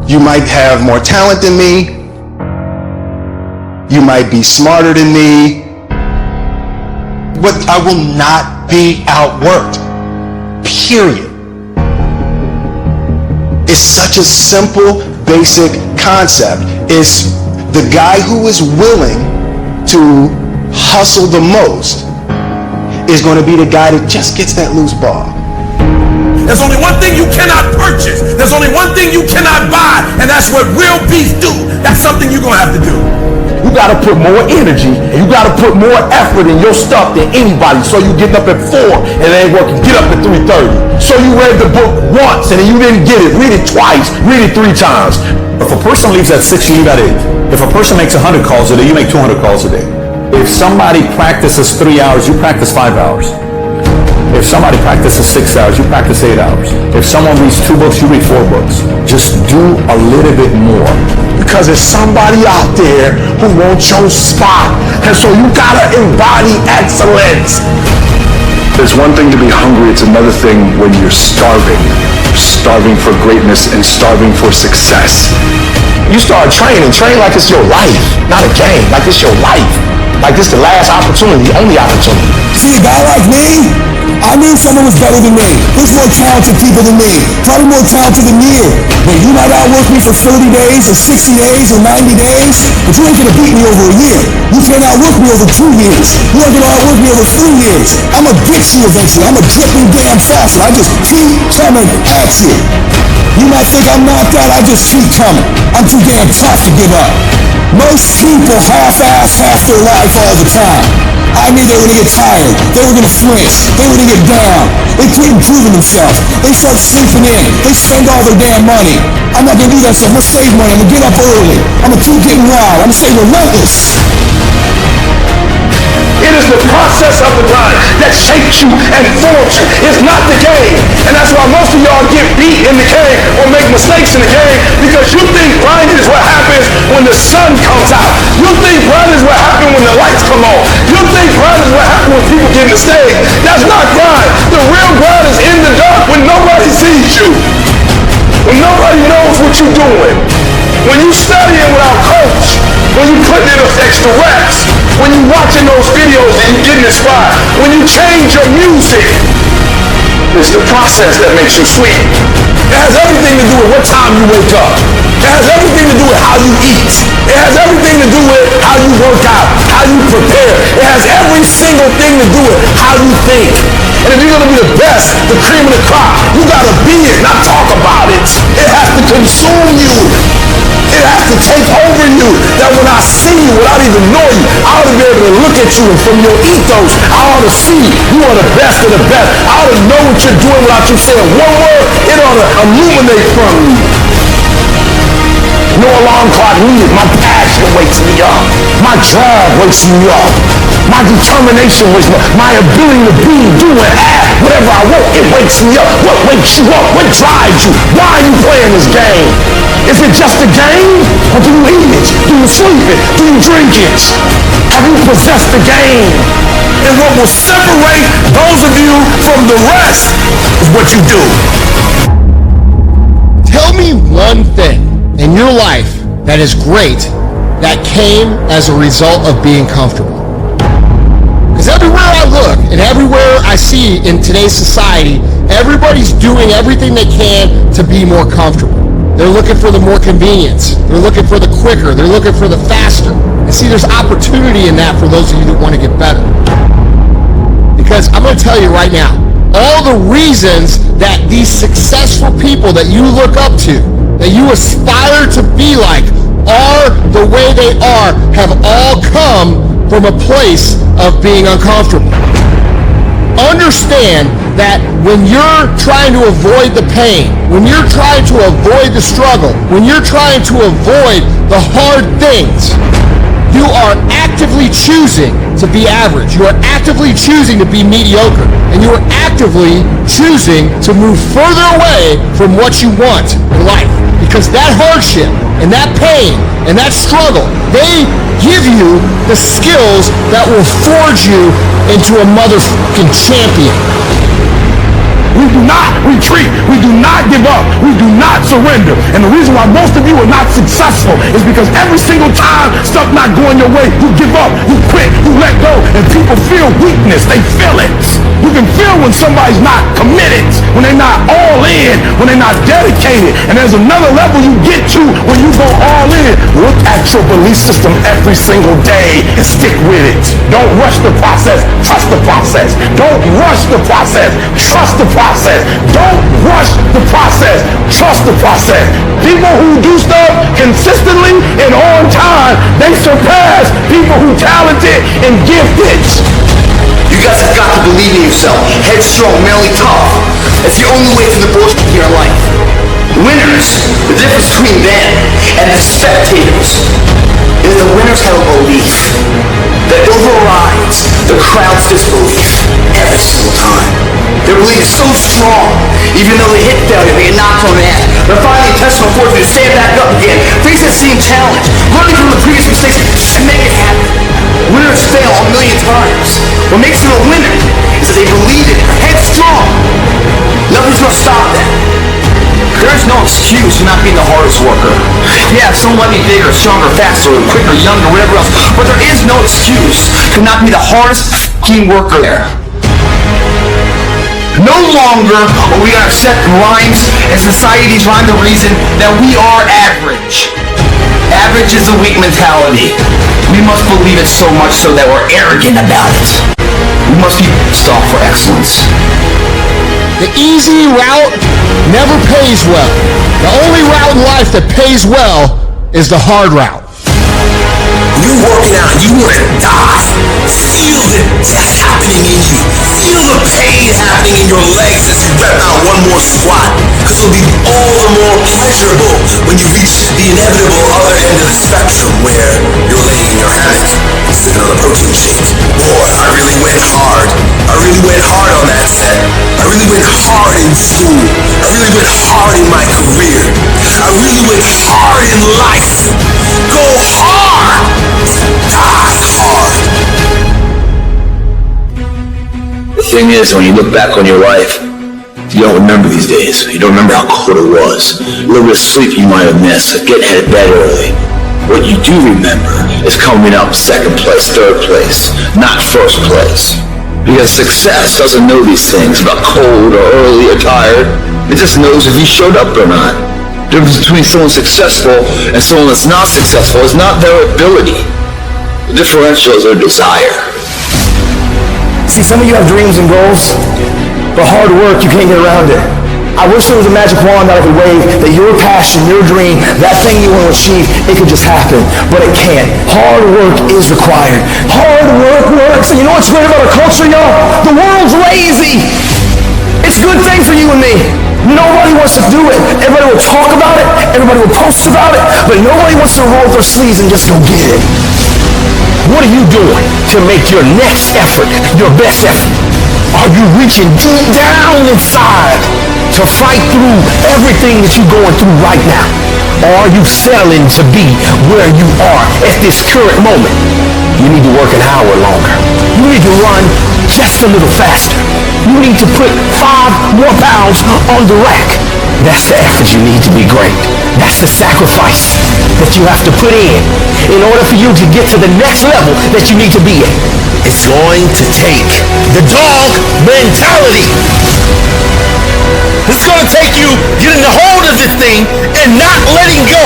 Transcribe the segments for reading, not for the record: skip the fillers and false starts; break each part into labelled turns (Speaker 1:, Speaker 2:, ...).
Speaker 1: You might have more talent than me. You might be smarter than me. But I will not be outworked. Period. It's such a simple, basic concept. It's the guy who is willing to hustle the most is going to be the guy that just gets that loose ball.
Speaker 2: There's only one thing you cannot purchase. There's only one thing you cannot buy, and that's what real beef do. That's something you're going to have to do.
Speaker 3: You got to put more energy, and you got to put more effort in your stuff than anybody. So you getting up at 4 and it ain't working. Get up at 3:30. So you read the book once and then you didn't get it. Read it twice. Read it 3 times.
Speaker 4: If a person leaves at 6, you leave at 8. If a person makes 100 calls a day, you make 200 calls a day. If somebody practices 3 hours, you practice 5 hours. If somebody practices 6 hours, you practice 8 hours. If someone reads 2 books, you read 4 books. Just do a little bit more.
Speaker 3: Because there's somebody out there who wants your spot. And so you gotta embody excellence.
Speaker 5: There's one thing to be hungry, it's another thing when you're starving. Starving for greatness and starving for success.
Speaker 3: You start training like it's your life, not a game, like it's your life. Like this the last opportunity, the only opportunity.
Speaker 6: See, a guy like me, I knew someone was better than me. There's more talented people than me. Probably more talented than you. But you might outwork me for 30 days or 60 days or 90 days, but you ain't gonna beat me over a year. You can't outwork me over 2 years. You ain't gonna outwork me over 3 years. I'm gonna get you eventually. I'm a dripping damn fast, and I just keep coming at you. You might think I'm knocked out, I just keep coming. I'm too damn tough to give up. Most people half-ass half their life all the time. I knew they were gonna get tired. They were gonna flinch. They were gonna get down. They quit improving themselves. They start sleeping in. They spend all their damn money. I'm not gonna do that stuff. I'm gonna save money. I'm gonna get up early. I'm gonna keep getting wild. I'm gonna stay relentless.
Speaker 3: It is the process of the grind that shapes you and forms you. It's not the game. And that's why most of y'all get beat in the game or make mistakes in the game because you think grinding is what happens when the sun comes out. You think grinding is what happens when the lights come on. You think grinding is what happens when people get in the stage. That's not grind. The real grind is in the dark when nobody sees you. When nobody knows what you're doing. When you studying without coach. When you putting in those extra reps. When you watching those videos and you getting inspired. When you change your music. It's the process that makes you sweet. It has everything to do with what time you wake up. It has everything to do with how you eat. It has everything to do with how you work out, how you prepare. It has every single thing to do with how you think. And if you're going to be the best, the cream of the crop, you got to be it, not talk about it. It has to consume you. It has to take over you. That when I see you, without even knowing you, I ought to be able to look at you and from your ethos, I ought to see you are the best of the best. I ought to know what you're doing without you saying one word. It ought to illuminate from you. No alarm clock needed. My passion wakes me up. My drive wakes me up. My determination wakes me up. My ability to be, do, and have whatever I want, it wakes me up. What wakes you up? What drives you? Why are you playing this game? Is it just a game? Or do you eat it? Do you sleep it? Do you drink it? Have you possessed the game?
Speaker 2: And what will separate those of you from the rest is what you do.
Speaker 7: Tell me one thing in your life that is great that came as a result of being comfortable. Because everywhere I look and everywhere I see in today's society, everybody's doing everything they can to be more comfortable. They're looking for the more convenience. They're looking for the quicker. They're looking for the faster. And see, there's opportunity in that for those of you that want to get better. Because I'm going to tell you right now, all the reasons that these successful people that you look up to, that you aspire to be like, are the way they are, have all come from a place of being uncomfortable. Understand that when you're trying to avoid the pain, when you're trying to avoid the struggle, when you're trying to avoid the hard things, you are actively choosing to be average. You are actively choosing to be mediocre. And you are actively choosing to move further away from what you want in life. Because that hardship and that pain and that struggle, they give you the skills that will forge you into a motherfucking champion.
Speaker 3: We do not retreat. We do not give up. We do not surrender. And the reason why most of you are not successful is because every single time stuff not going your way, you give up, you quit, you let go, and people feel weakness. They feel it. You can feel when somebody's not committed, when they're not all in, when they're not dedicated. And there's another level you get to when you go all in. Look at your belief system every single day and stick with it. Don't rush the process. Trust the process. Don't rush the process. Trust the process. Don't rush the process. Trust the process. People who do stuff consistently and on time, they surpass people who talented and gifted.
Speaker 8: You guys have got to believe in yourself. Headstrong, mentally tough. It's the only way through the bullshit in your life. Winners, the difference between them and the spectators is the winners have a belief that overrides the crowd's disbelief every single time. Their belief is so strong, even though they hit failure, they get knocked on the ass. They're finding intentional fortitude to stand back up again, face the same challenge, learning from the previous mistakes, and make it happen. Winners fail a million times. What makes them a winner is that they believe it, they're headstrong. Nothing's gonna stop them. There's no excuse for not being the hardest worker. Yeah, someone might be bigger, stronger, faster, quicker, younger, whatever else, but there is no excuse to not be the hardest f***ing worker there. No longer are we gonna accept rhymes and society's rhyme the reason that we are average. Average is a weak mentality. We must believe it so much so that we're arrogant about it. We must be pissed off for excellence.
Speaker 7: The easy route never pays well. The only route in life that pays well is the hard route.
Speaker 2: You're working out, you want to die. Feel the death happening in you. Feel the pain happening in your legs as you rep out one more squat. Because it'll be all the more pleasurable when you reach the inevitable other end of the spectrum where you're laying in your hammock, sipping on a protein shake. Boy, I really went hard. I really went hard on that set. I really went hard in school. I really went hard in my career. I really went hard in life. Go hard! Die hard! The thing is, when you look back on your life, you don't remember these days. You don't remember how cold it was. A little bit of sleep you might have missed, getting out of bed early. What you do remember is coming up second place, third place, not first place. Because success doesn't know these things about cold or early or tired. It just knows if you showed up or not. The difference between someone successful and someone that's not successful is not their ability. The differential is their desire.
Speaker 3: See, some of you have dreams and goals, but hard work, you can't get around it. I wish there was a magic wand that I could wave, that your passion, your dream, that thing you want to achieve, it could just happen, but it can't. Hard work is required. Hard work works, and you know what's great about our culture, y'all? The world's lazy. It's a good thing for you and me. Nobody wants to do it. Everybody will talk about it, everybody will post about it, but nobody wants to roll up their sleeves and just go get it. What are you doing to make your next effort your best effort? Are you reaching deep down inside to fight through everything that you're going through right now? Or are you settling to be where you are at this current moment? You need to work an hour longer. You need to run just a little faster. You need to put 5 more pounds on the rack. That's the effort you need to be great. That's the sacrifice that you have to put in order for you to get to the next level that you need to be in. It's going to take the dog mentality. It's going to take you getting a hold of this thing and not letting go.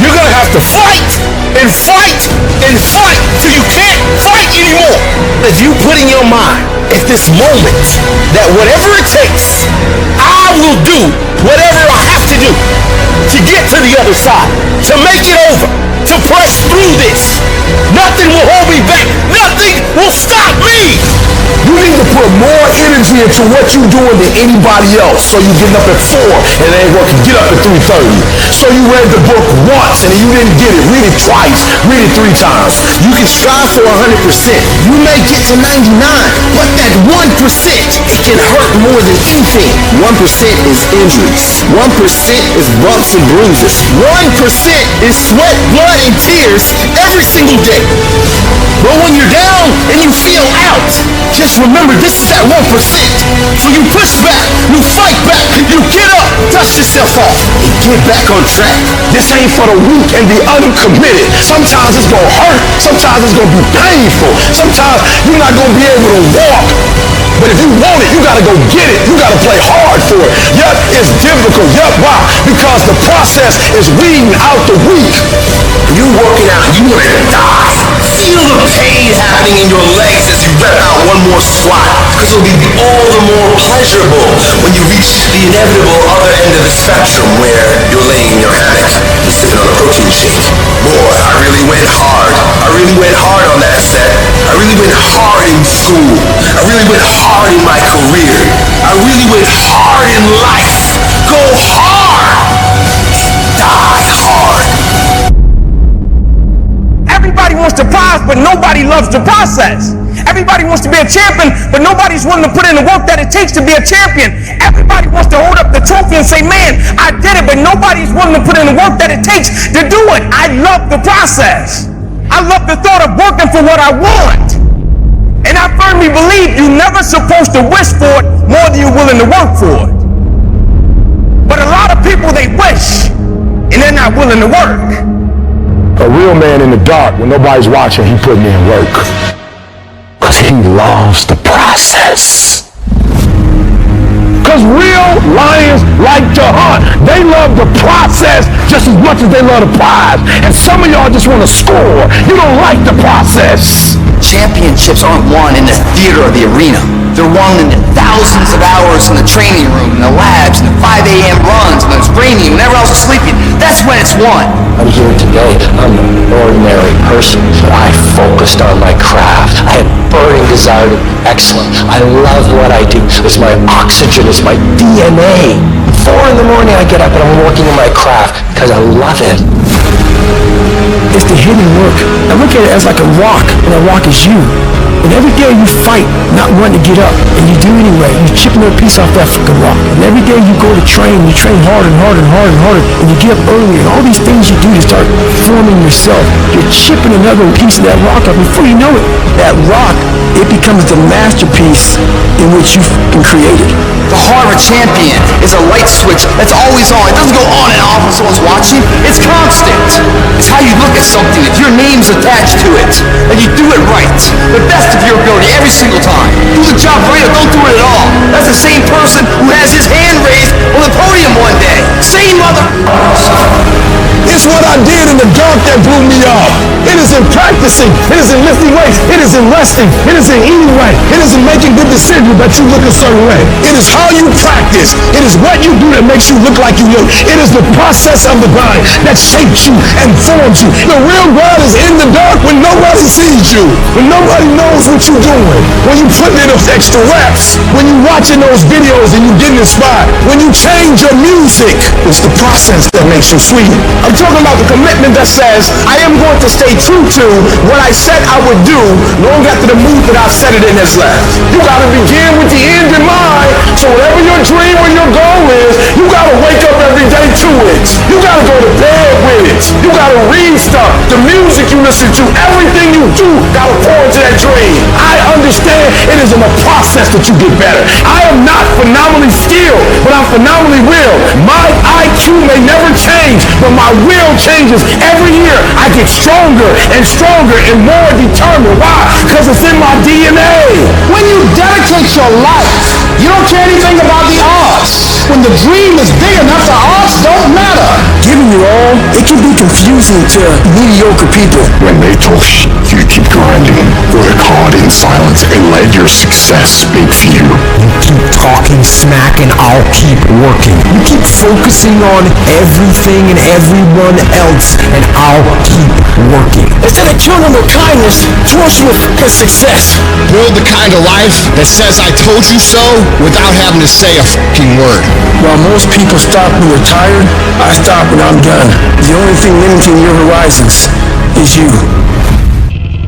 Speaker 3: You're going to have to fight and fight and fight till you can't fight anymore. If you put in your mind at this moment that whatever it takes, I will do whatever I have to do to get to the other side, to make it over, to press through this. Nothing will hold me back. Nothing will stop me. You need to put more energy into what you're doing than anybody else. So you getting up at 4 and it ain't working. Get up at 3:30. So you read the book once and you didn't get it. Read it twice. Read it 3 times. You can strive for 100%. You may get to 99, but that 1%, it can hurt more than anything. 1% is injuries. 1% is bumps
Speaker 8: bumps and bruises. 1% is sweat, blood, and tears every single day. But when you're down and you feel out, just remember this is that 1%. So you push back, you fight back, you get up, dust yourself off, and get back on track.
Speaker 3: This ain't for the weak and the uncommitted. Sometimes it's gonna hurt. Sometimes it's gonna be painful. Sometimes you're not gonna be able to walk. But if you want it, you gotta go get it. You gotta play hard for it. Yup, it's difficult. Yup, why? Because the process is weeding out the weak.
Speaker 2: When you're working out, you want to die. Feel the pain happening in your legs as you rep out one more squat, because it'll be all the more pleasurable when you reach the inevitable other end of the spectrum where you're laying in your hammock and sipping on a protein shake. Boy, I really went hard. I really went hard on that set. I really went hard in school. I really went hard in my career. I really went hard in life. Go hard. Die hard.
Speaker 3: Everybody wants to prize, but nobody loves the process. Everybody wants to be a champion, but nobody's willing to put in the work that it takes to be a champion. Everybody wants to hold up the trophy and say, man, I did it, but nobody's willing to put in the work that it takes to do it. I love the process. I love the thought of working for what I want. And I firmly believe you're never supposed to wish for it more than you're willing to work for it. But a lot of people, they wish, and they're not willing to work. A real man in the dark, when nobody's watching, he putting in work. Because he loves the process. Because real lions like to hunt. They love the process just as much as they love the prize. And some of y'all just want to score. You don't like the process.
Speaker 8: Championships aren't won in the theater or the arena. They're won in the thousands of hours in the training room, in the labs, in the 5 a.m. runs, when it's raining, whenever else is sleeping. That's when it's won.
Speaker 9: I'm here today. I'm an ordinary person, but I focused on my craft. I had burning desire to be excellent. I love what I do. It's my oxygen. It's my DNA. 4 in the morning I get up and I'm working in my craft because I love it.
Speaker 6: It's the hidden work. I look at it as like a rock, and a rock is you. And every day you fight not wanting to get up, and you do anyway. You chip another piece off that fucking rock. And every day you go to train, you train harder and harder and harder and harder, and you get up early, and all these things you do to start forming yourself. You're chipping another piece of that rock up. Before you know it, that rock, it becomes the masterpiece in which you've been created.
Speaker 8: The heart of a champion is a light switch that's always on. It doesn't go on and off when someone's watching. It's constant. It's how you look at something. If your name's attached to it, and you do it right, the best of your ability every single time. Do the job right or don't do it at all. That's the same person who has his hand raised on the podium one day. Same mother.
Speaker 3: It's what I did in the dark that blew me off. It is in practicing. It is in lifting weights. It is in resting. It is in eating right. It is in making good decisions that you look a certain way. It is how you practice. It is what you do that makes you look like you look. It is the process of the grind that shapes you and forms you. The real grind is in the dark when nobody sees you, when nobody knows what you're doing, when you put in those extra reps, when you're watching those videos and you're getting inspired, when you change your music. It's the process that makes you sweet. I'm talking about the commitment that says, I am going to stay true to what I said I would do long after the mood that I've set it in has left. You got to begin with the end in mind. So whatever your dream or your goal is, you got to wake up every day to it. You got to go to bed with it. You got to read stuff. The music you listen to, everything you do got to pour into that dream. I understand it is in the process that you get better. I am not phenomenally skilled, but I'm phenomenally willed. My IQ may never change, but my will changes every year. I get stronger and stronger and more determined. Why? Because it's in my DNA.
Speaker 7: When you dedicate your life, you don't care anything about the odds. When the dream is big enough, the odds don't matter.
Speaker 6: Giving you all, it can be confusing to mediocre people.
Speaker 5: When they talk shit, you keep grinding. Work hard in silence and let your success speak for you.
Speaker 6: You keep talking smack and I'll keep working. You keep focusing on everything and everyone else and I'll keep working. Instead of counting with kindness, force with success.
Speaker 7: Build the kind of life that says I told you so without having to say a fucking word.
Speaker 6: While most people stop when they're tired, I stop when I'm done. The only thing limiting your horizons is you.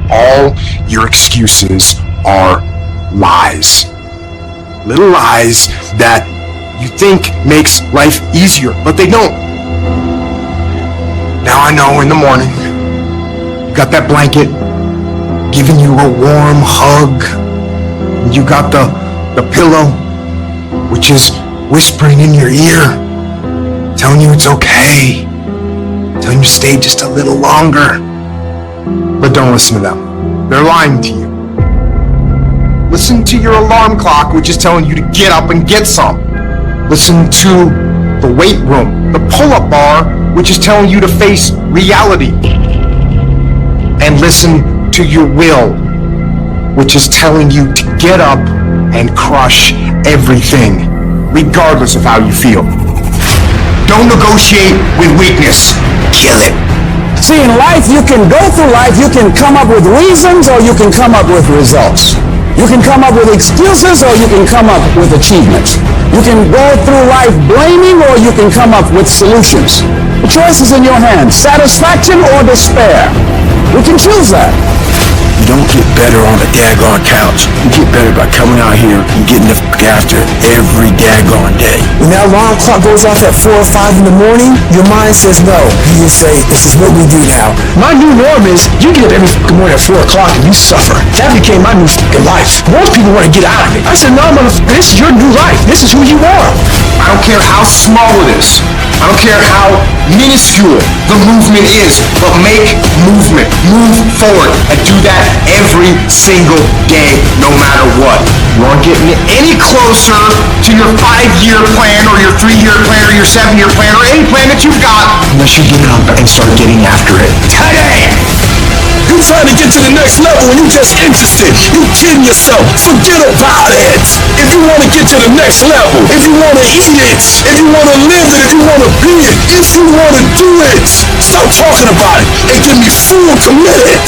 Speaker 1: All your excuses are lies. Little lies that you think makes life easier, but they don't.
Speaker 3: I know, in the morning, got that blanket giving you a warm hug. And you got the pillow, which is whispering in your ear, telling you it's okay, telling you to stay just a little longer. But don't listen to them. They're lying to you. Listen to your alarm clock, which is telling you to get up and get some. Listen to the weight room, the pull-up bar, which is telling you to face reality. And listen to your will, which is telling you to get up and crush everything, regardless of how you feel. Don't negotiate with weakness. Kill it.
Speaker 6: See, in life, you can go through life, you can come up with reasons or you can come up with results. You can come up with excuses or you can come up with achievements. You can go through life blaming or you can come up with solutions. The choice is in your hands, satisfaction or despair. We can choose that.
Speaker 3: You don't get better on a daggone couch. You get better by coming out here and getting the f*** after every daggone day. When that alarm clock goes off at 4 or 5 in the morning, your mind says no. You just say, this is what we do now. My new norm is you get up every f***ing morning at 4 o'clock and you suffer. That became my new f***ing life. Most people want to get out of it. I said, no, motherfucker, this is your new life. This is who you are. I don't care how small it is. I don't care how minuscule the movement is, but make movement. Move forward and do that every single day, no matter what. You aren't getting any closer to your 5-year plan or your 3-year plan or your 7-year plan or any plan that you've got unless you get up and start getting after it today.
Speaker 6: You're trying to get to the next level and you're just interested. You're kidding yourself. Forget about it. If you want to get to the next level, if you want to eat it, if you want to live it, if you want to be it, if you want to do it, stop talking about it and give me full commitment.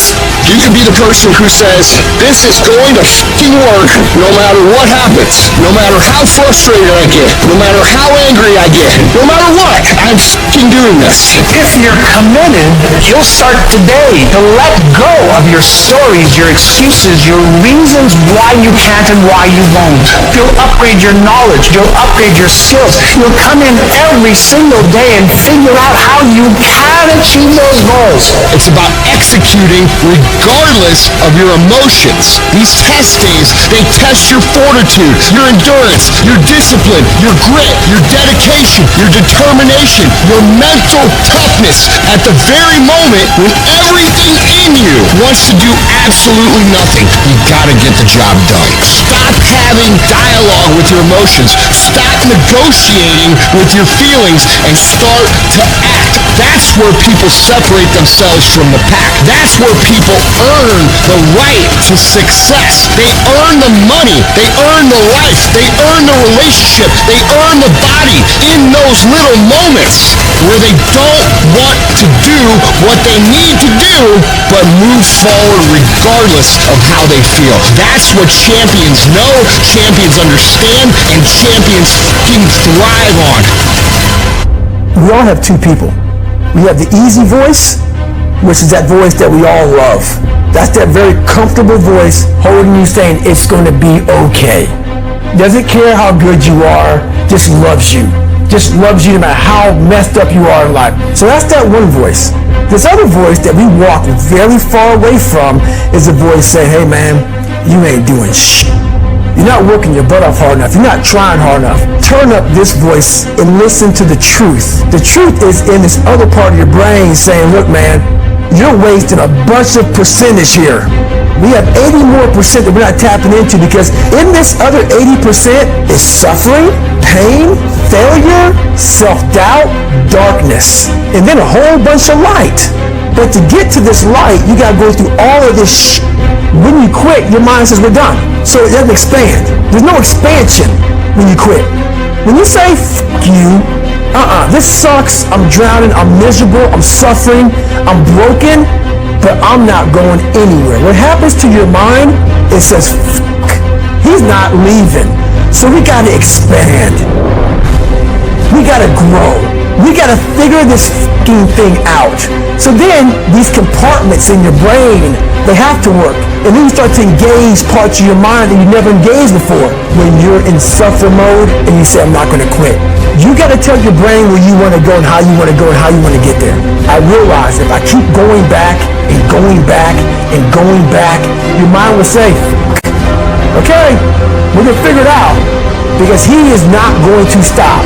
Speaker 6: You can be the person who says, this is going to f***ing work no matter what happens, no matter how frustrated I get, no matter how angry I get, no matter what, I'm f***ing doing this.
Speaker 9: If you're committed, you'll start today to let go of your stories, your excuses, your reasons why you can't and why you won't. You'll upgrade your knowledge. You'll upgrade your skills. You'll come in every single day and figure out how you can achieve those goals.
Speaker 7: It's about executing regardless of your emotions. These test days, they test your fortitude, your endurance, your discipline, your grit, your dedication, your determination, your mental toughness at the very moment when everything in you wants to do absolutely nothing. You gotta get the job done. Stop having dialogue with your emotions. Stop negotiating with your feelings and start to act. That's where people separate themselves from the pack. That's where people earn the right to success. They earn the money. They earn the life. They earn the relationship. They earn the body in those little moments where they don't want to do what they need to do, but move forward regardless of how they feel. That's what champions know, champions understand, and champions fucking thrive on.
Speaker 6: We all have two people. We have the easy voice, which is that voice that we all love. That's that very comfortable voice holding you saying it's going to be okay. Doesn't care how good you are, just loves you. Just loves you no matter how messed up you are in life. So that's that one voice. This other voice that we walk very far away from is a voice saying, hey man, you ain't doing shit. You're not working your butt off hard enough. You're not trying hard enough. Turn up this voice and listen to the truth. The truth is in this other part of your brain saying, look man, you're wasting a bunch of percentage here. We have 80 more percent that we're not tapping into because in this other 80% is suffering, pain, failure, self-doubt, darkness, and then a whole bunch of light. But to get to this light, you gotta go through all of this shit. When you quit, your mind says we're done. So it doesn't expand. There's no expansion when you quit. When you say, fuck you, this sucks, I'm drowning, I'm miserable, I'm suffering, I'm broken, but I'm not going anywhere. What happens to your mind, it says, fuck, he's not leaving. So we gotta expand. We gotta grow. We gotta figure this fucking thing out. So then, these compartments in your brain, they have to work. And then you start to engage parts of your mind that you never engaged before. When you're in suffer mode and you say, I'm not gonna quit. You gotta tell your brain where you wanna go and how you wanna go and how you wanna get there. I realize if I keep going back and going back and going back, your mind will say, okay, we're gonna figure it out. Because he is not going to stop.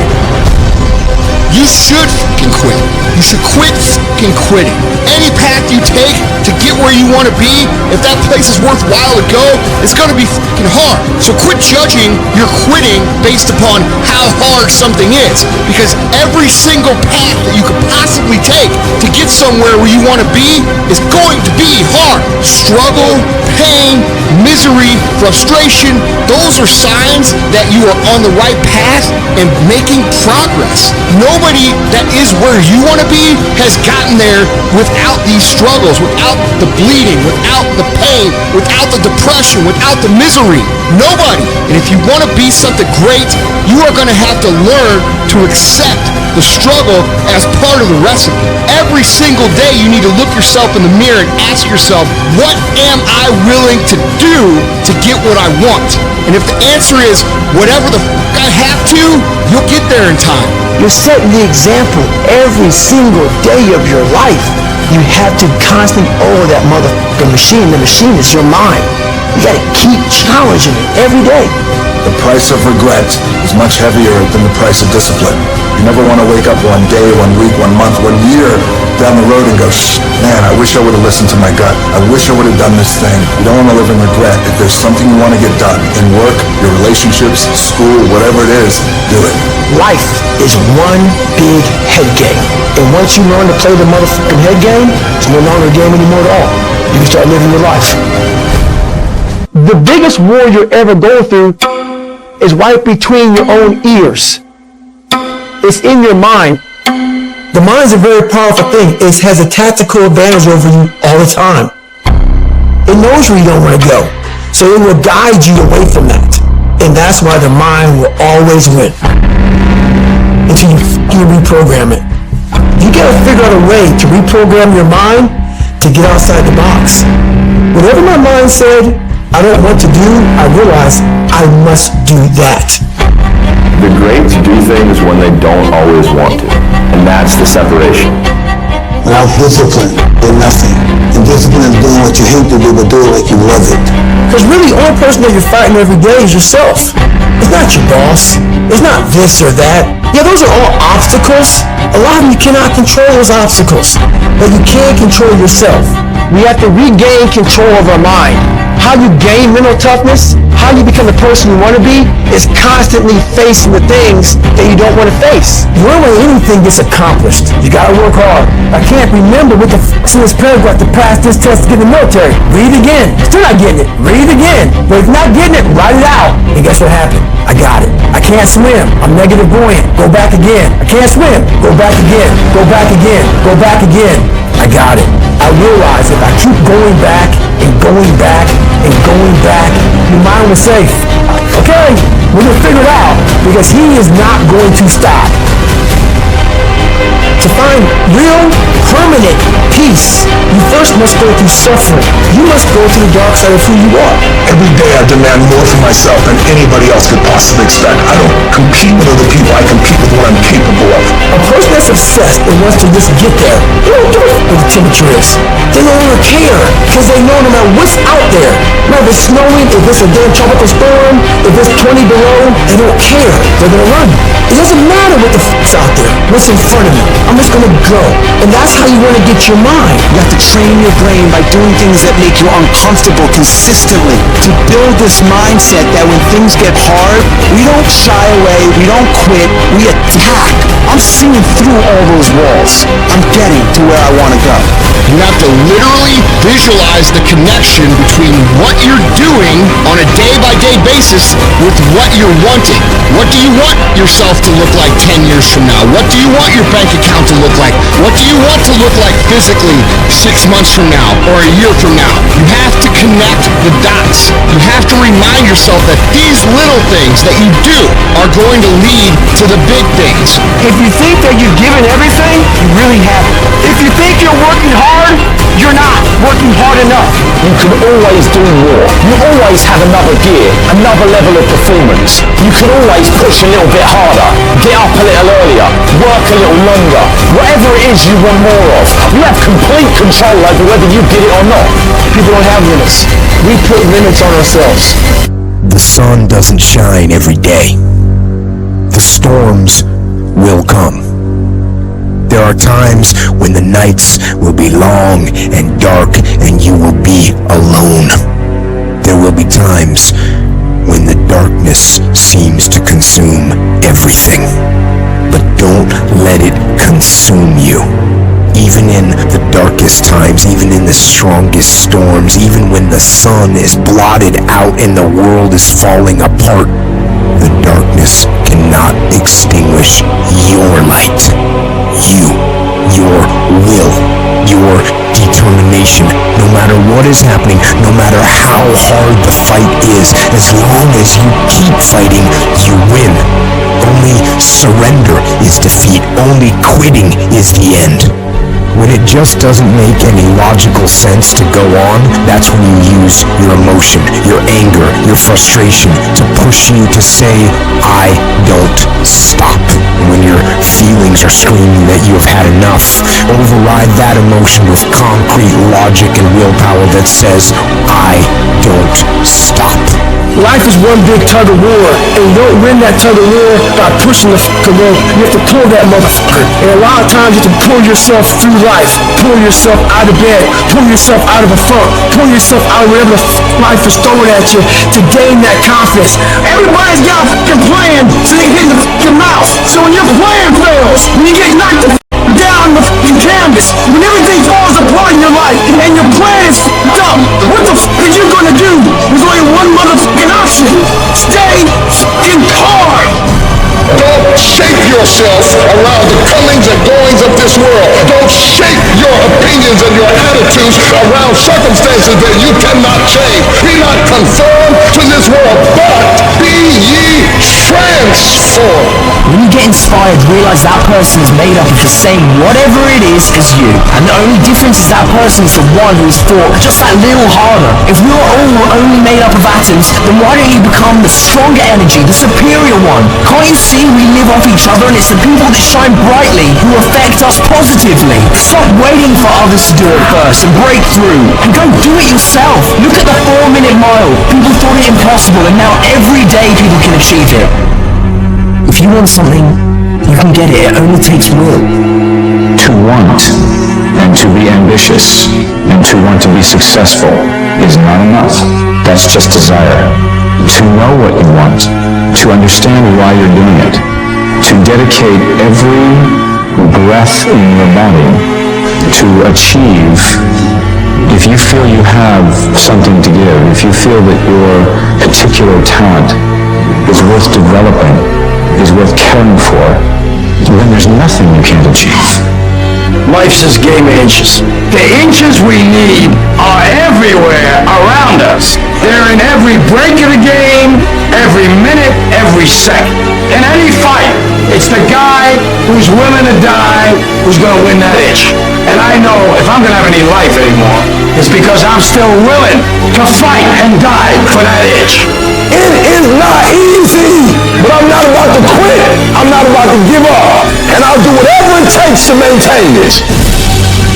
Speaker 7: You should fucking quit. You should quit fucking quitting. Any path you take to get where you want to be, if that place is worthwhile to go, it's going to be fucking hard. So quit judging your quitting based upon how hard something is. Because every single path that you could possibly take to get somewhere where you want to be is going to be hard. Struggle, pain, misery, frustration, those are signs that you are on the right path and making progress. Nobody that is where you want to be has gotten there without these struggles, without the bleeding, without the pain, without the depression, without the misery. Nobody. And if you want to be something great, you are going to have to learn to accept the struggle as part of the recipe. Every single day you need to look yourself in the mirror and ask yourself, what am I willing to do to get what I want? And if the answer is whatever the fuck I have to, you'll get there in time.
Speaker 6: You're setting the example every single day of your life. You have to constantly owe that motherfucking machine. The machine is your mind. You gotta keep challenging it every day.
Speaker 5: The price of regret is much heavier than the price of discipline. You never want to wake up one day, 1 week, 1 month, 1 year down the road and go, man, I wish I would have listened to my gut. I wish I would have done this thing. You don't want to live in regret. If there's something you want to get done in work, your relationships, school, whatever it is, do it.
Speaker 6: Life is one big head game. And once you learn to play the motherfucking head game, it's no longer a game anymore at all. You can start living your life. The biggest war you're ever going through is right between your own ears. It's in your mind. The mind's a very powerful thing. It has a tactical advantage over you all the time. It knows where you don't want to go. So it will guide you away from that. And that's why the mind will always win. Until you reprogram it. You gotta figure out a way to reprogram your mind to get outside the box. Whatever my mind said I don't want to do, I realize I must do that.
Speaker 5: The greats do things when they don't always want to. And that's the separation.
Speaker 6: Without discipline, you're nothing. And discipline is doing what you hate to do, but do it like you love it. Because really, the only person that you're fighting every day is yourself. It's not your boss. It's not this or that. Yeah, those are all obstacles. A lot of them you cannot control those obstacles. But you can control yourself. We have to regain control of our mind. How you gain mental toughness, how you become the person you want to be, is constantly facing the things that you don't want to face. The only way anything gets accomplished, you gotta work hard. I can't remember what the f***'s in this paragraph to pass this test to get in the military. Read it again. Still not getting it. Read it again. But if you're not getting it, write it out. And guess what happened? I got it. I can't swim. I'm negative buoyant. Go back again. I can't swim. Go back again. Go back again. Go back again. I got it. I realize if I keep going back and going back and going back, your mind will say, okay, we're going to figure it out, because he is not going to stop. To find real, permanent peace, you first must go through suffering. You must go to the dark side of who you are.
Speaker 5: Every day I demand more for myself than anybody else could possibly expect. I don't compete with other people. I compete with what I'm capable of.
Speaker 6: A person that's obsessed and wants to just get there, they don't give a f*** what the temperature is. They no longer care, because they know no matter what's out there, no matter if it's snowing, if it's a damn tropical storm, if it's 20 below, they don't care. They're gonna run. It doesn't matter what the f***'s out there, what's in front of me. I'm just gonna go. And that's how you want to get your mind.
Speaker 10: You have to train your brain by doing things that make you uncomfortable consistently. To build this mindset that when things get hard, we don't shy away, we don't quit, we attack. I'm seeing through all those walls. I'm getting to where I want to go.
Speaker 7: You have to literally visualize the connection between what you're doing on a day-by-day basis with what you're wanting. What do you want yourself to look like 10 years from now? What do you want your bank account to look like? What do you want to look like physically 6 months from now or a year from now? You have to connect the dots. You have to remind yourself that these little things that you do are going to lead to the big things.
Speaker 10: If you think that you've given everything, you really haven't. If you think you're working hard, you're not working hard enough.
Speaker 9: You can always do more. You always have another gear, another level of performance. You can always push a little bit harder, get up a little earlier, work a little longer. Whatever it is you want more of, you have complete control over whether you get it or not.
Speaker 10: People don't have limits. We put limits on ourselves.
Speaker 6: The sun doesn't shine every day. The storms will come. There are times when the nights will be long and dark and you will be alone. There will be times when the darkness seems to consume everything. But don't let it consume you. Even in the darkest times, even in the strongest storms, even when the sun is blotted out and the world is falling apart, the darkness cannot extinguish your light. Your will, your determination, no matter what is happening, no matter how hard the fight is, as long as you keep fighting, you win. Only surrender is defeat. Only quitting is the end. When it just doesn't make any logical sense to go on, that's when you use your emotion, your anger, your frustration to push you to say, I don't stop. When your feelings are screaming that you have had enough, override that emotion with concrete logic and willpower that says, I don't stop.
Speaker 3: Life is one big tug of war, and you don't win that tug of war by pushing the fucking rope. You have to pull that motherfucker. And a lot of times you have to pull yourself through life, pull yourself out of bed, pull yourself out of a funk, pull yourself out of whatever the life is throwing at you to gain that confidence. Everybody's got a fucking plan so they hit the fucking mouth. So when your plan fails, when you get knocked the down the fucking canvas, when everything falls apart in your life and your plan is fucked up, what the fuck are you gonna do? There's only one motherfucking option. Stay fucking hard.
Speaker 11: Don't shape yourself around the comings and goings of this world. Don't shape your opinions and your attitudes around circumstances that you cannot change. Be not conformed to this world, but be ye transformed.
Speaker 10: When you get inspired, realize that person is made up of the same whatever it is as you. And the only difference is that person is the one who has fought just that little harder. If we were all only made up of atoms, then why don't you become the stronger energy, the superior one? Can't you see we live off each other, and it's the people that shine brightly who affect us positively? Stop waiting for others to do it first and break through, and go do it yourself. Look at the 4-minute mile. People thought it impossible, and now every day people can achieve it. If you want something, you can get it. It only takes will.
Speaker 12: To want and to be ambitious and to want to be successful is not enough. That's just desire. To know what you want, to understand why you're doing it, to dedicate every breath in your body to achieve. If you feel you have something to give, if you feel that your particular talent is worth developing, is worth caring for, then there's nothing you can't achieve.
Speaker 3: Life's this game of inches. The inches we need are everywhere around us. They're in every break of the game, every minute, every second. In any fight, it's the guy who's willing to die who's going to win that inch. And I know if I'm going to have any life anymore, it's because I'm still willing to fight and die for that inch.
Speaker 6: It is not easy, but I'm not about to quit. I'm not about to give up. And I'll do whatever it takes to maintain this.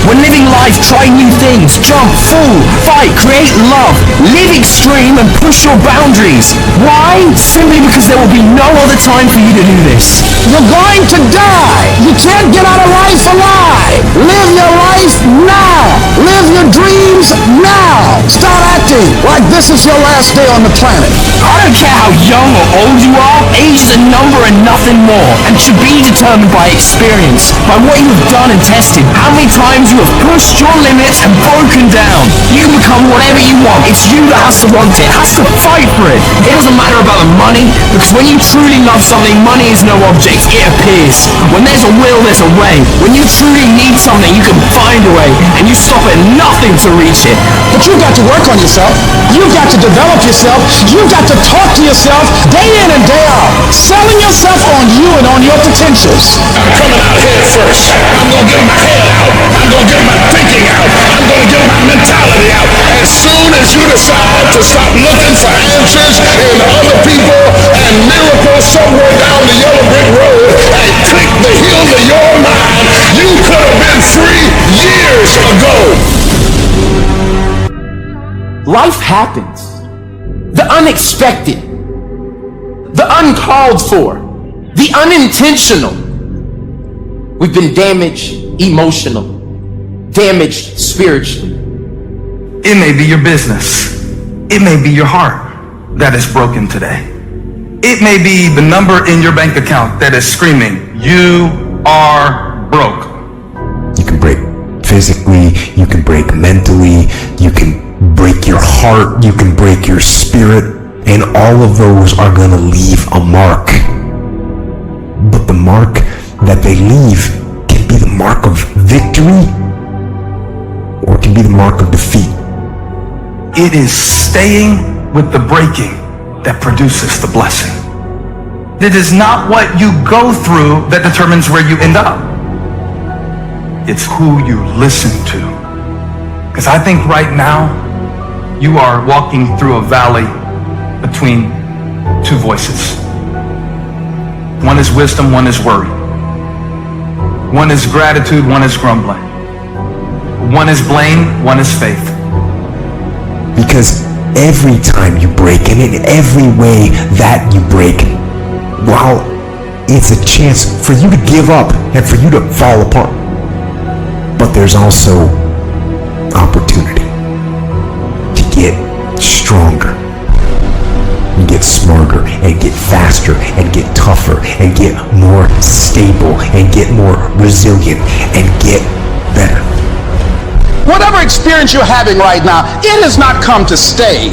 Speaker 10: When living life, try new things, jump, fall, fight, create love, live extreme and push your boundaries. Why? Simply because there will be no other time for you to do this.
Speaker 7: You're going to die. You can't get out of life alive. Live your life now. Live your dreams now. Start acting like this is your last day on the planet.
Speaker 10: I don't care how young or old you are, age is a number and nothing more, and should be determined by experience, by what you have done and tested, how many times you have pushed your limits and broken down. You can become whatever you want. It's you that has to want it, has to fight for it. It doesn't matter about the money, because when you truly love something, money is no object, it appears. When there's a will, there's a way. When you truly need something, you can find a way. and you stop at nothing to reach it.
Speaker 6: But you've got to work on yourself. You've got to develop yourself. You've got to talk to yourself day in and day out, selling yourself on you and on your potentials.
Speaker 11: I'm coming out head first. I'm going to get my head out. I'm going to get my thinking out. I'm going to get my mentality out. As soon as you decide to stop looking for answers in other people and miracles somewhere down the yellow brick road and click the heels of your mind, you could have been free years ago.
Speaker 8: Life happens. The unexpected, the uncalled for, the unintentional. We've been damaged emotional, damaged spiritually.
Speaker 3: It may be your business. It may be your heart that is broken today. It may be the number in your bank account that is screaming, you are broke.
Speaker 13: You can break physically, you can break mentally, you can break your heart, you can break your spirit, and all of those are going to leave a mark. But the mark that they leave can be the mark of victory or it can be the mark of defeat.
Speaker 3: It is staying with the breaking that produces the blessing. It is not what you go through that determines where you end up. It's who you listen to. Because I think right now, you are walking through a valley between two voices. One is wisdom, one is worry. One is gratitude, one is grumbling. One is blame, one is faith.
Speaker 13: Because every time you break, and in every way that you break, while it's a chance for you to give up and for you to fall apart, but there's also opportunity to get stronger and get smarter and get faster and get tougher and get more stable and get more resilient and get better.
Speaker 14: Whatever experience you're having right now, it has not come to stay.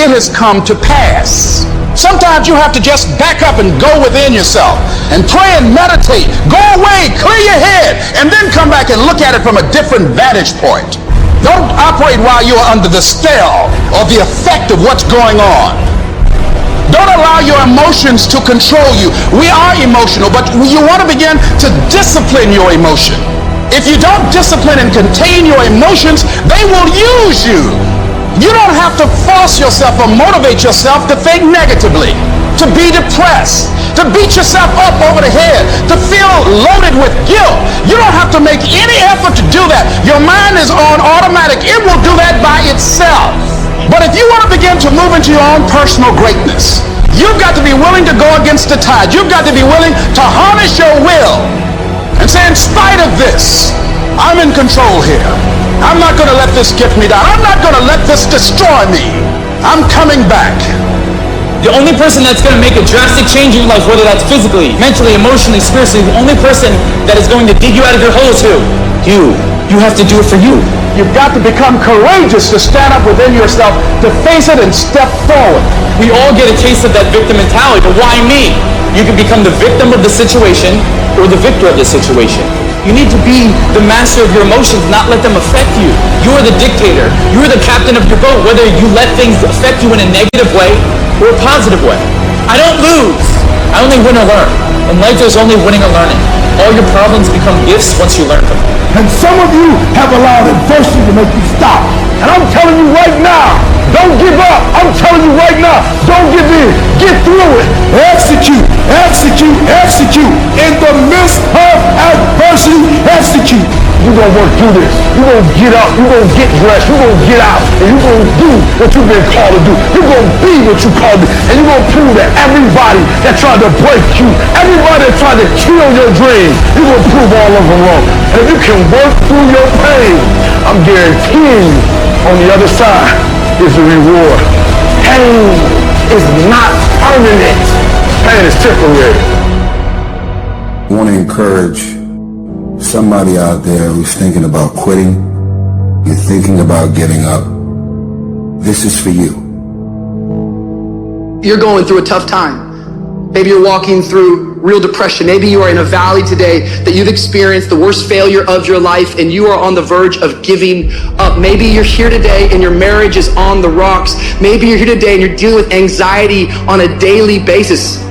Speaker 14: It has come to pass. Sometimes you have to just back up and go within yourself and pray and meditate. Go away, clear your head, and then come back and look at it from a different vantage point. Don't operate while you're under the spell or the effect of what's going on. Don't allow your emotions to control you. We are emotional, but you want to begin to discipline your emotion. If you don't discipline and contain your emotions, they will use you. You don't have to force yourself or motivate yourself to think negatively, to be depressed, to beat yourself up over the head, to feel loaded with guilt. You don't have to make any effort to do that. Your mind is on automatic. It will do that by itself. But if you want to begin to move into your own personal greatness, you've got to be willing to go against the tide. You've got to be willing to harness your will and say, in spite of this, I'm in control here. I'm not going to let this get me down. I'm not going to let this destroy me. I'm coming back.
Speaker 15: The only person that's going to make a drastic change in your life, whether that's physically, mentally, emotionally, spiritually, the only person that is going to dig you out of your hole is who? You. You have to do it for you.
Speaker 14: You've got to become courageous to stand up within yourself, to face it and step forward.
Speaker 15: We all get a taste of that victim mentality, but why me? You can become the victim of the situation or the victor of the situation. You need to be the master of your emotions, not let them affect you. You are the dictator. You are the captain of your boat, whether you let things affect you in a negative way or a positive way. I don't lose. I only win or learn. In life, there's only winning or learning. All your problems become gifts once you learn them.
Speaker 3: And some of you have allowed adversity to make you stop. And I'm telling you right now, don't give up. I'm telling you right now, don't give in. Get through it. Execute, execute, execute. In the midst of adversity, execute. You're going to work through this. You're going to get up. You're going to get dressed. You're going to get out. And you're going to do what you've been called to do. You're going to be what you called to. And you're going to prove that everybody that tried to break you, everybody that tried to kill your dreams, you're going to prove all of them wrong. And if you can work through your pain, I'm guaranteeing you on the other side is a reward. Pain is not permanent. Pain is temporary.
Speaker 5: I want to encourage somebody out there who's thinking about quitting, you're thinking about giving up. This is for you.
Speaker 8: You're going through a tough time. Maybe you're walking through real depression. Maybe you are in a valley today that you've experienced the worst failure of your life and you are on the verge of giving up. Maybe you're here today and your marriage is on the rocks. Maybe you're here today and you're dealing with anxiety on a daily basis.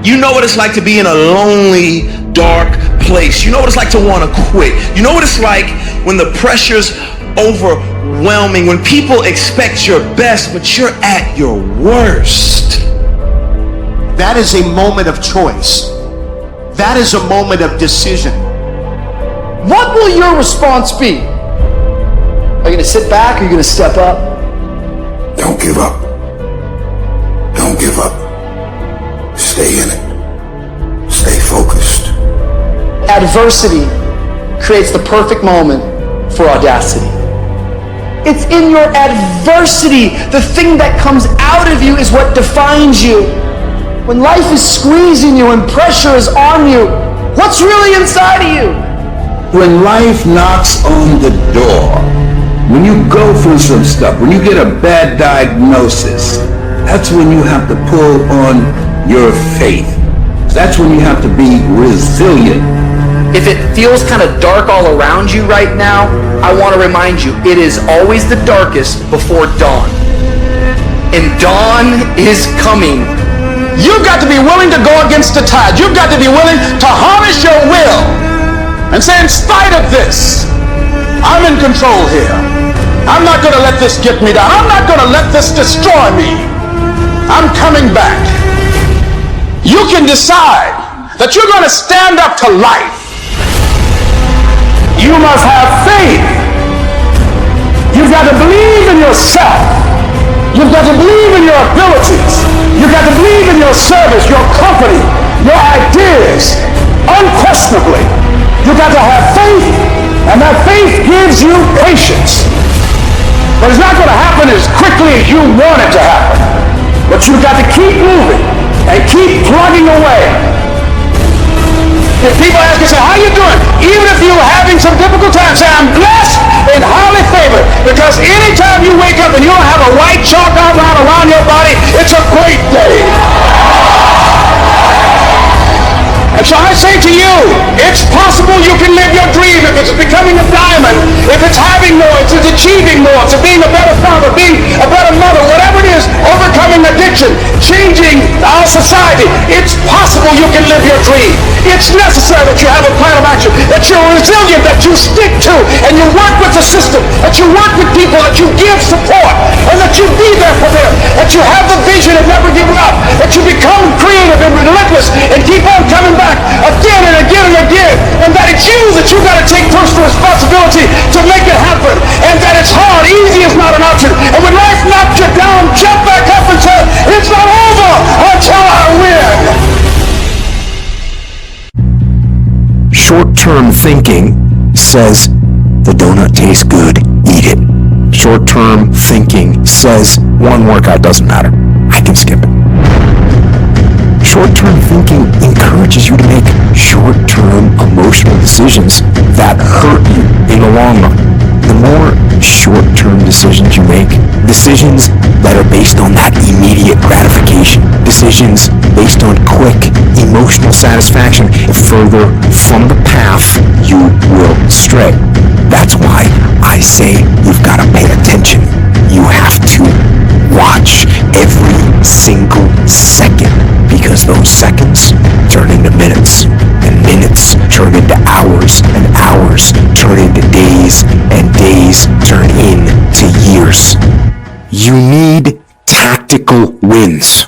Speaker 2: You know what it's like to be in a lonely, dark place. You know what it's like to want to quit. You know what it's like when the pressure's overwhelming, when people expect your best, but you're at your worst.
Speaker 16: That is a moment of choice. That is a moment of decision.
Speaker 8: What will your response be? Are you going to sit back or are you going to step up?
Speaker 11: Don't give up. Don't give up. Stay in it. Stay focused.
Speaker 8: Adversity creates the perfect moment for audacity. It's in your adversity. The thing that comes out of you is what defines you. When life is squeezing you and pressure is on you, what's really inside of you?
Speaker 3: When life knocks on the door, when you go through some stuff, when you get a bad diagnosis, that's when you have to pull on your faith. That's when you have to be resilient.
Speaker 8: If it feels kind of dark all around you right now, I want to remind you, it is always the darkest before dawn. And dawn is coming.
Speaker 14: You've got to be willing to go against the tide. You've got to be willing to harness your will and say, in spite of this, I'm in control here. I'm not going to let this get me down. I'm not going to let this destroy me. I'm coming back. You can decide that you're going to stand up to life. You must have faith. You've got to believe in yourself. You've got to believe in your abilities. You've got to believe in your service, your company, your ideas. Unquestionably, you've got to have faith, and that faith gives you patience. But it's not going to happen as quickly as you want it to happen. But you've got to keep moving and keep plugging away. If people ask you, say, how you doing? Even if you're having some difficult times, say, I'm blessed and highly favored. Because anytime you wake up and you don't have a white chalk outline around your body, it's a great day. And so I say to you, it's possible you can live your dream if it's becoming a diamond, if it's having more, if it's achieving more, if it's being a better father, being a better mother, whatever it is, overcoming addiction, changing our society. It's possible you can live your dream. It's necessary that you have a plan of action, that you're resilient, that you stick to, and you work with the system, that you work with people, that you give support, and that you be there for them, that you have the vision and never give up, that you become creative and relentless and keep on coming back again and again and again, and that it's you that you got to take personal responsibility to make it happen, and that it's hard. Easy is not an option. And when life knocks you down, jump back up and say, it's not over until I win.
Speaker 13: Short-term thinking says the donut tastes good, eat it. Short-term thinking says one workout doesn't matter, I can skip it. Short-term thinking encourages you to make short-term emotional decisions that hurt you in the long run. The more short-term decisions you make, decisions that are based on that immediate gratification, decisions based on quick emotional satisfaction, further from the path you will stray. That's why I say you've got to pay attention. You have to watch every single second, because those seconds turn into minutes, and minutes turn into hours, and hours turn into days, and days turn into years. You need tactical wins.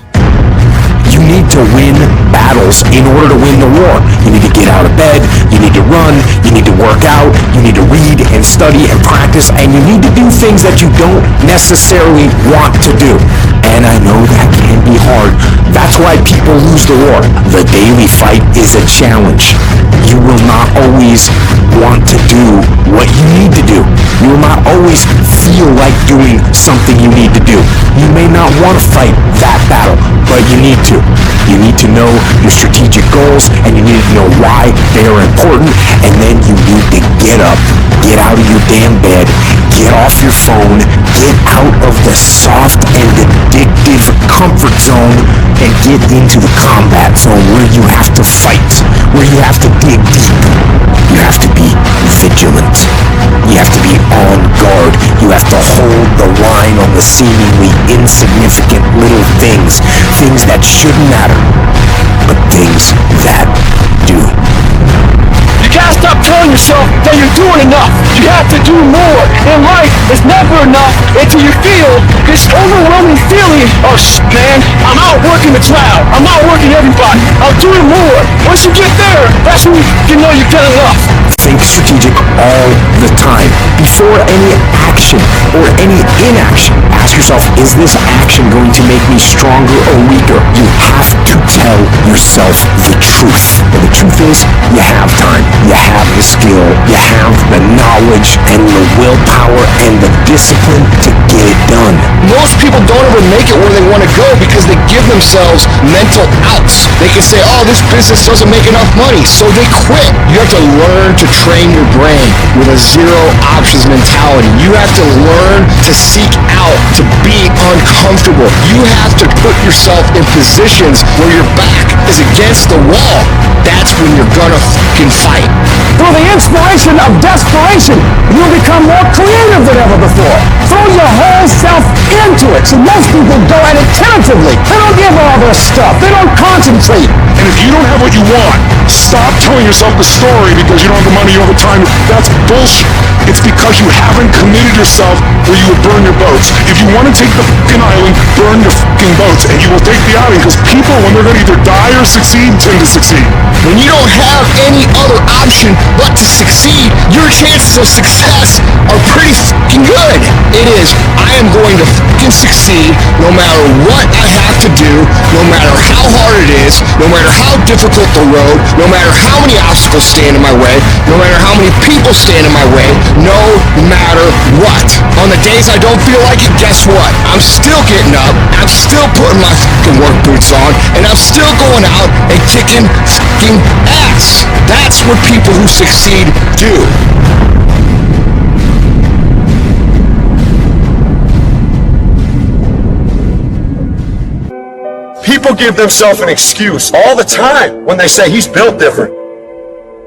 Speaker 13: You need to win battles in order to win the war. You need to get out of bed, you need to run, you need to work out, you need to read and study and practice, and you need to do things that you don't necessarily want to do. And I know that can be hard. That's why people lose the war. The daily fight is a challenge. You will not always want to do what you need to do. You will not always feel like doing something you need to do. You may not want to fight that battle, but you need to. You need to know your strategic goals, and you need to know why they are important, and then you need to get up, get out of your damn bed, get off your phone, get out of the soft and addictive comfort zone and get into the combat zone where you have to fight, where you have to dig deep. You have to be vigilant. You have to be on guard. You have to hold the line on the seemingly insignificant little things, things that shouldn't matter, but things that do.
Speaker 3: You can't stop telling yourself that you're doing enough. You have to do more. In life, it's never enough until you feel this overwhelming feeling of, man, I'm outworking the crowd. I'm outworking everybody. I'm doing more. Once you get there, that's when you know you've done enough.
Speaker 13: Think strategic all the time. Before any action or any inaction, ask yourself, is this action going to make me stronger or weaker? You have to tell yourself the truth. And the truth is, you have time. You have the skill. You have the knowledge and the willpower and the discipline to get it done.
Speaker 8: Most people don't ever make it where they want to go because they give themselves mental outs. They can say, oh, this business doesn't make enough money, so they quit. You have to learn to train your brain with a zero options mentality. You have to learn to seek out to be uncomfortable. You have to put yourself in positions where your back is against the wall. That's when you're gonna fucking fight.
Speaker 3: Through the inspiration of desperation, you'll become more creative than ever before. Throw your whole self into it. So most people go at it tentatively. They don't give all their stuff. They don't concentrate.
Speaker 11: And if you don't have what you want, stop telling yourself the story because you don't have the money, you don't have the time. That's bullshit. It's because you haven't committed yourself where you would burn your boats. If you want to take the fucking island, burn your fucking boats, and you will take the island because people, when they're going to either die or succeed, tend to succeed.
Speaker 8: When you don't have any other option but to succeed, your chances of success are pretty fucking good. It is, I am going to fucking succeed no matter what I have to do, no matter how hard it is, no matter how difficult the road, no matter how many obstacles stand in my way, no matter how many people stand in my way, no matter what. On the days I don't feel like it, guess what? I'm still getting up, I'm still putting my fucking work boots on, and I'm still going out and kicking fucking ass. That's what people who succeed do.
Speaker 3: People give themselves an excuse all the time when they say he's built different.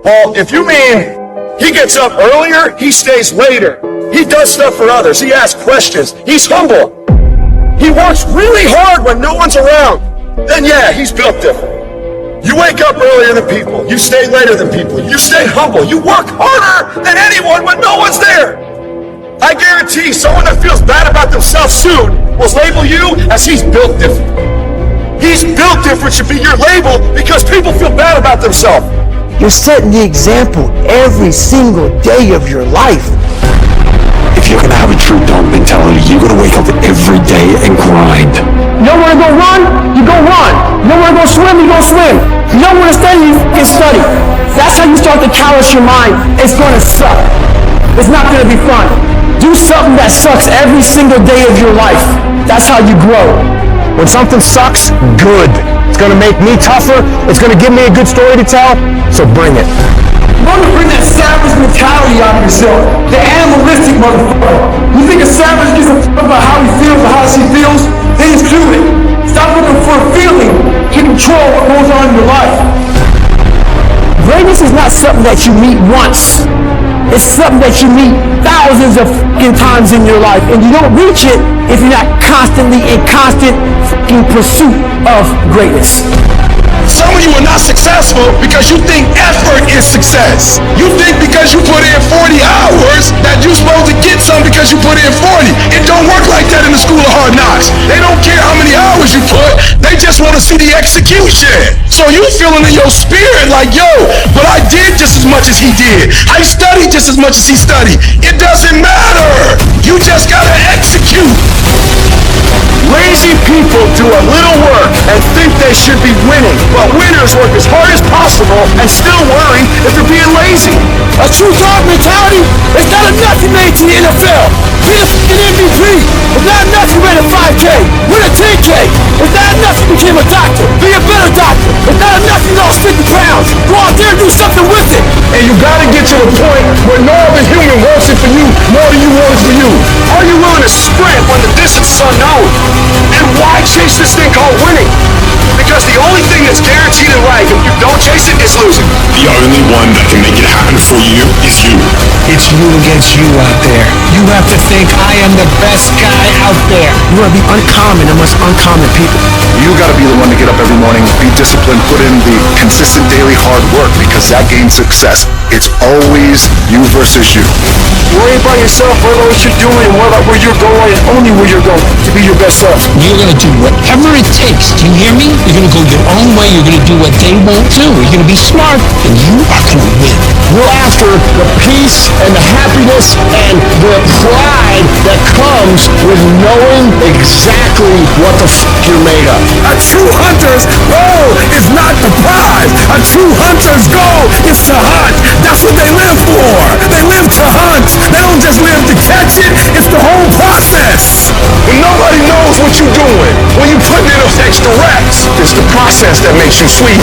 Speaker 3: Well, if you mean he gets up earlier, he stays later, he does stuff for others, he asks questions, he's humble, he works really hard when no one's around, then yeah, he's built different. You wake up earlier than people, you stay later than people, you stay humble, you work harder than anyone when no one's there. I guarantee someone that feels bad about themselves soon will label you as he's built different. He's built different should be your label because people feel bad about themselves.
Speaker 10: You're setting the example every single day of your life.
Speaker 13: If you're gonna have a true dog mentality, you're gonna wake up every day and grind.
Speaker 3: You know where to go run? You go run. You know where to go swim? You go swim. You know where to study? You can study. That's how you start to callous your mind. It's gonna suck. It's not gonna be fun. Do something that sucks every single day of your life. That's how you grow.
Speaker 14: When something sucks, good. It's gonna make me tougher. It's gonna give me a good story to tell. So bring it.
Speaker 3: You want to bring that savage mentality out of yourself. The animalistic motherfucker. You think a savage gives a fuck about how he feels or how she feels? Then just do it. Stop looking for a feeling to control what goes on in your life. Greatness is not something that you meet once. It's something that you meet thousands of fucking times in your life, and you don't reach it if you're not constantly in constant fucking pursuit of greatness.
Speaker 11: Some of you are not successful because you think effort is success. You think because you put in 40 hours that you're supposed to get some because you put in 40. It don't work like that in the school of hard knocks. They don't care how many hours you put. They just want to see the execution. So you feeling in your spirit like, yo, but I did just as much as he did. I studied just as much as he studied. It doesn't matter. You just gotta execute.
Speaker 3: Lazy people do a little work and think they should be winning, but winners work as hard as possible and still worry if they're being lazy. A true dog mentality is not enough you made to the NFL. Be the fucking MVP. It's not enough you ran a 5K. Win a 10K. It's not enough you became a doctor. Be a better doctor. It's not enough you lost 50 pounds. Go out there and do something with it.
Speaker 11: And you gotta get to the point where no other human wants it for you more than you want it for you.
Speaker 3: Are you willing to sprint when the distance is unknown? And why chase this thing called winning? Because the only thing that's guaranteed in life, if you don't chase it, is losing.
Speaker 11: The only one that can make it happen for you is you.
Speaker 10: It's you against you out there. You have to think I am the best guy out there. You gotta be uncommon amongst uncommon people.
Speaker 5: You gotta be the one to get up every morning, be disciplined, put in the consistent daily hard work, because that gains success. It's always you versus you.
Speaker 3: Worry about yourself, worry about what you're doing, worry about where you're going, and only where you're going to be your best self.
Speaker 10: You're gonna do whatever it takes. Do you hear me? You're gonna go your own way. You're gonna do what they won't do. You're gonna be smart, and you are gonna win.
Speaker 3: We're after the peace and the happiness and the pride that comes with knowing exactly what the you're made of.
Speaker 6: A true hunter's goal is not the prize. A true hunter's goal is to hunt. That's what they live for. They live to hunt. They don't just live to catch it. It's the whole process.
Speaker 3: When nobody knows what you're doing, when you put in those extra reps, it's the process that makes you sweet.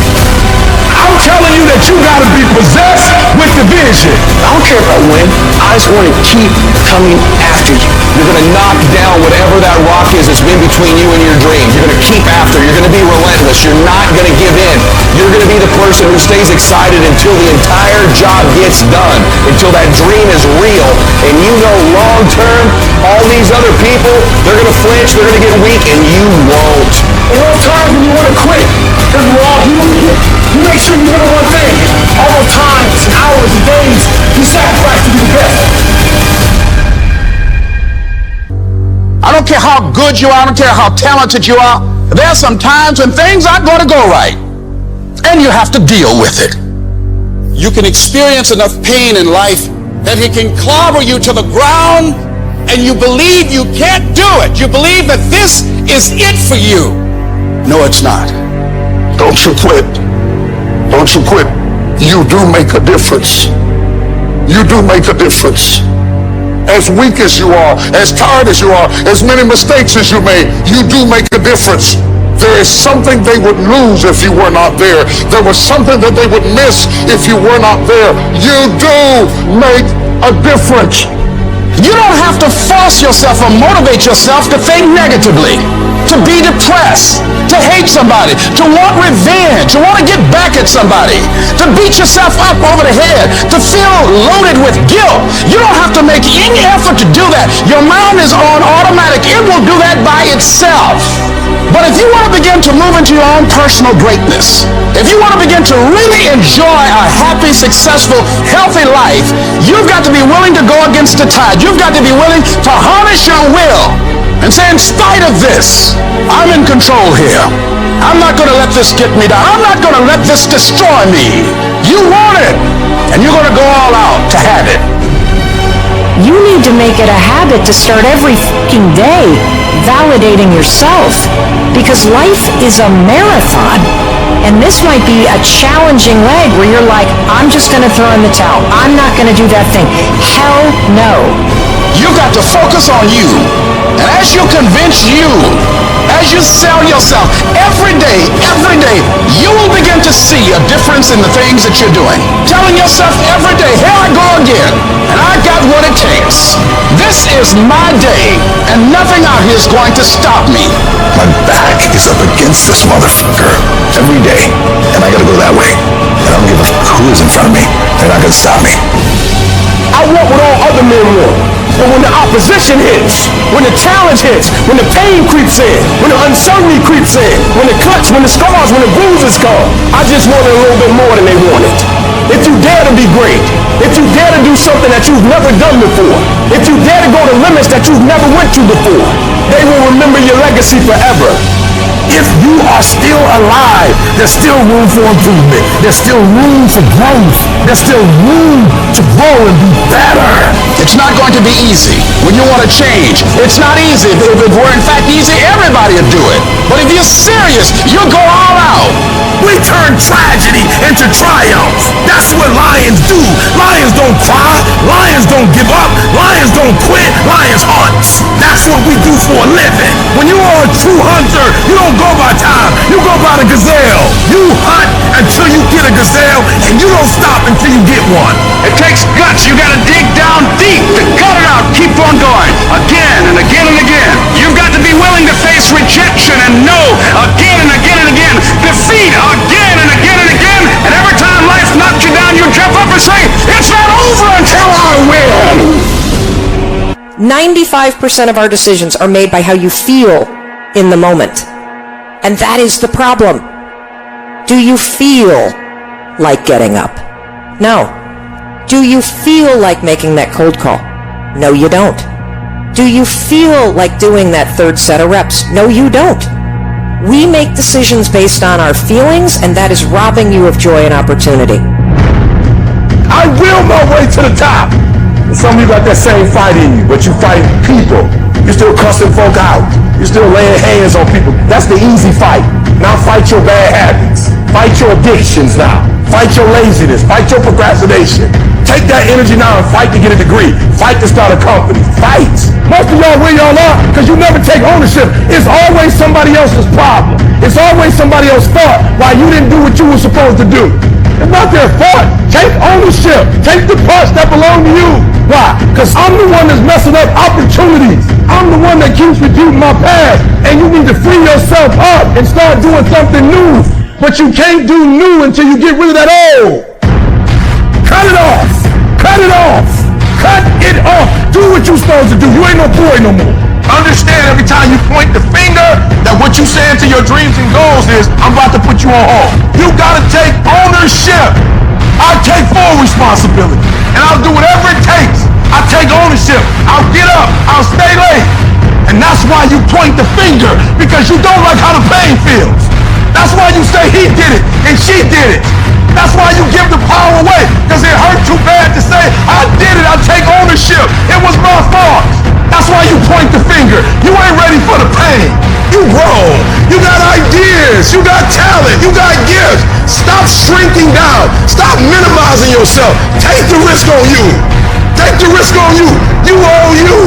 Speaker 3: I'm telling you that you gotta be possessed with the vision.
Speaker 8: I don't care if I win. I just want to keep coming after you.
Speaker 3: You're gonna knock down whatever that rock is that's been between you and your dreams. You're gonna keep after. You're gonna be relentless. You're not gonna give in. You're gonna be the person who stays excited until the entire job gets done, until that dream is real. And you know long term, all these other people, they're gonna flinch, they're gonna get weak, and you won't. There are times when you wanna quit, because we're all human. You make sure you know one thing. All the times and hours and days you sacrifice to be the best. I don't care how good you are, I don't care how talented you are. There are some times when things aren't going to go right, and you have to deal with it. You can experience enough pain in life that it can clobber you to the ground, and you believe you can't do it. You believe that this is it for you. No, it's not.
Speaker 11: Don't you quit. Don't you quit. You do make a difference. You do make a difference. As weak as you are, as tired as you are, as many mistakes as you made, you do make a difference. There is something they would lose if you were not there. There was something that they would miss if you were not there. You do make a difference.
Speaker 3: You don't have to force yourself or motivate yourself to think negatively, to be depressed, to hate somebody, to want revenge, to want to get back at somebody, to beat yourself up over the head, to feel loaded with guilt. You don't have to make any effort to do that. Your mind is on automatic. It will do that by itself. But if you want to begin to move into your own personal greatness, if you want to begin to really enjoy a happy, successful, healthy life, you've got to be willing to go against the tide. You've got to be willing to harness your will and say, in spite of this, I'm in control here. I'm not going to let this get me down. I'm not going to let this destroy me. You want it, and you're going to go all out to have it.
Speaker 17: You need to make it a habit to start every fucking day validating yourself, because life is a marathon. And this might be a challenging leg where you're like, I'm just going to throw in the towel. I'm not going to do that thing. Hell no.
Speaker 3: You got to focus on you. And as you convince you, as you sell yourself every day, you will begin to see a difference in the things that you're doing. Telling yourself every day, here I go again, and I got what it takes. This is my day, and nothing out here is going to stop me.
Speaker 5: My back is up against this motherfucker every day, and I gotta go that way. And I don't give a fuck who is in front of me. They're not gonna stop me.
Speaker 3: I want what all other men want. But when the opposition hits, when the challenge hits, when the pain creeps in, when the uncertainty creeps in, when the cuts, when the scars, when the bruises come, I just want it a little bit more than they wanted. If you dare to be great, if you dare to do something that you've never done before, if you dare to go to limits that you've never went to before, they will remember your legacy forever.
Speaker 6: If you are still alive, there's still room for improvement. There's still room for growth. There's still room to grow and be better.
Speaker 3: It's not going to be easy when you want to change. It's not easy. If it were in fact easy, everybody would do it. But if you're serious, you'll go all out.
Speaker 6: We turn tragedy into triumph. That's what lions do. Lions don't cry. Lions don't give up. Lions don't quit. Lions hunt. That's what we do for a living. When you are a true hunter, you don't go by time. You go by the gazelle. You hunt until you get a gazelle, and you don't stop until you get one.
Speaker 3: It takes guts. You got to dig down deep to cut it out. Keep on going again and again and again. You've got to be willing to face rejection and no again and again and again. say, it's not over until I win.
Speaker 17: 95% of our decisions are made by how you feel in the moment. And that is the problem. Do you feel like getting up? No. Do you feel like making that cold call? No, you don't. Do you feel like doing that third set of reps? No, you don't. We make decisions based on our feelings, and that is robbing you of joy and opportunity.
Speaker 3: I will my way to the top. And some of you got that same fight in you, but you fight people. You're still cussing folk out. You're still laying hands on people. That's the easy fight. Now fight your bad habits. Fight your addictions now. Fight your laziness. Fight your procrastination. Take that energy now and fight to get a degree. Fight to start a company. Fight. Most of y'all where y'all are because you never take ownership. It's always somebody else's problem. It's always somebody else's fault why you didn't do what you were supposed to do. It's not their fault. Take ownership. Take the parts that belong to you. Why? Because I'm the one that's messing up opportunities. I'm the one that keeps repeating my past. And you need to free yourself up and start doing something new. But you can't do new until you get rid of that old. Cut it off. Cut it off. Cut it off. Do what you're supposed to do. You ain't no boy no more. Understand every time you point the finger that what you saying to your dreams and goals is, I'm about to put you on hold. You gotta take ownership. I take full responsibility. And I'll do whatever it takes. I take ownership. I'll get up. I'll stay late. And that's why you point the finger, because you don't like how the pain feels. That's why you say he did it and she did it. That's why you give the power away, because it hurt too bad to say, I did it, I take ownership. It was my fault. That's why you point the finger. You ain't ready for the pain. You grown. You got ideas. You got talent. You got gifts. Stop shrinking down. Stop minimizing yourself. Take the risk on you. Take the risk on you. You own you.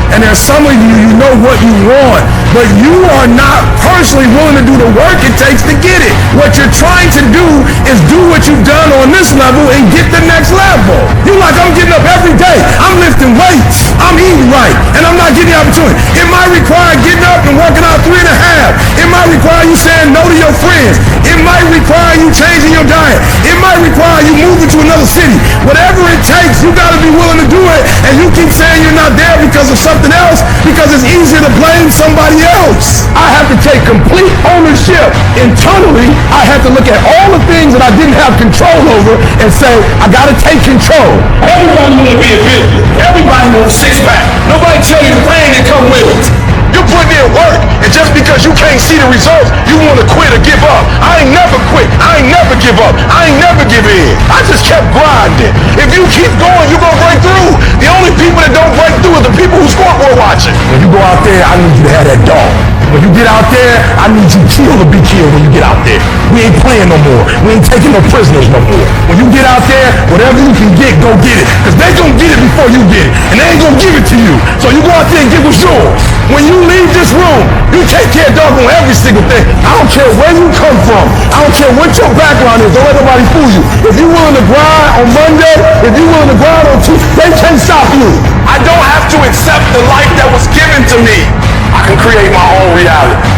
Speaker 3: And there's some of you, you know what you want, but you are not personally willing to do the work it takes to get it. What you're trying to do is do what you've done on this level and get the next level. You like, I'm getting up every day, I'm lifting weights, I'm eating right, and I'm not getting the opportunity. It might require getting up and working out 3.5. It might require you saying no to your friends. It might require you changing your diet. It might require you moving to another city. Whatever it takes, you gotta be willing to do it, and you keep saying you're not there because of something else, because it's easier to blame somebody else. I have to take complete ownership. Internally, I have to look at all the things that I didn't have control over and say, I gotta take control. Everybody wanna be a business. Everybody wants a six-pack. Nobody tell you the pain that come with it. You're putting in work, and just because you can't see the results, you want to quit or give up. I ain't never quit. I ain't never give up. I ain't never give in. I just kept grinding. If you keep going, you're going to break through. The only people that don't break through are the people who scoreboard watching. When you go out there, I need you to have that dog. When you get out there, I need you killed to be killed when you get out there. We ain't playing no more. We ain't taking no prisoners no more. When you get out there, whatever you can get, go get it. Because they gonna get it before you get it. And they ain't gonna give it to you. So you go out there and get what's yours. When you leave this room, you take care of doggone every single thing. I don't care where you come from. I don't care what your background is. Don't let nobody fool you. If you're willing to grind on Monday, if you're willing to grind on Tuesday, they can't stop you. I don't have to accept the life that was given to me. I can create my own reality.